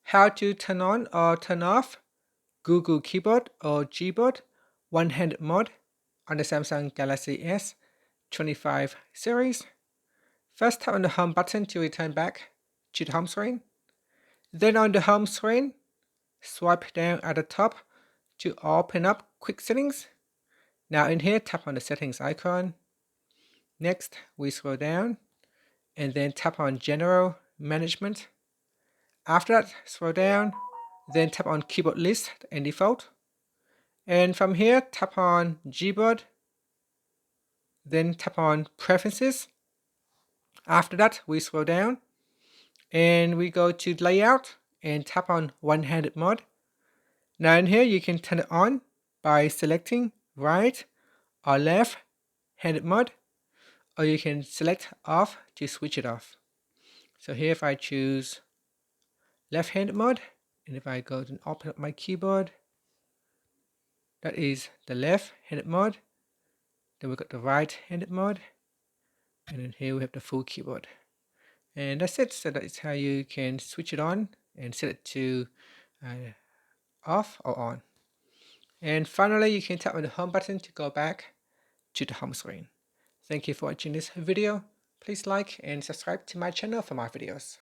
how to turn on or turn off Google Keyboard or Gboard one-handed mode on the Samsung Galaxy S25 series. First, tap on the home button to return back to the home screen. Then on the home screen, swipe down at the top to open up quick settings. Now in here, tap on the settings icon. Next, we scroll down and then tap on general management. After that, scroll down, then tap on keyboard list and default. And from here, tap on Gboard, then tap on preferences. After that, we scroll down and we go to layout and tap on one-handed mode. Now in here, you can turn it on by selecting right or left-handed mode, or you can select off to switch it off. So here, if I choose left-handed mode, and if I go and open up my keyboard, that is the left-handed mode. Then we've got the right-handed mode, and then here we have the full keyboard. And that's it. So that's how you can switch it on and set it to off or on. And finally, you can tap on the home button to go back to the home screen. Thank you for watching this video. Please like and subscribe to my channel for more videos.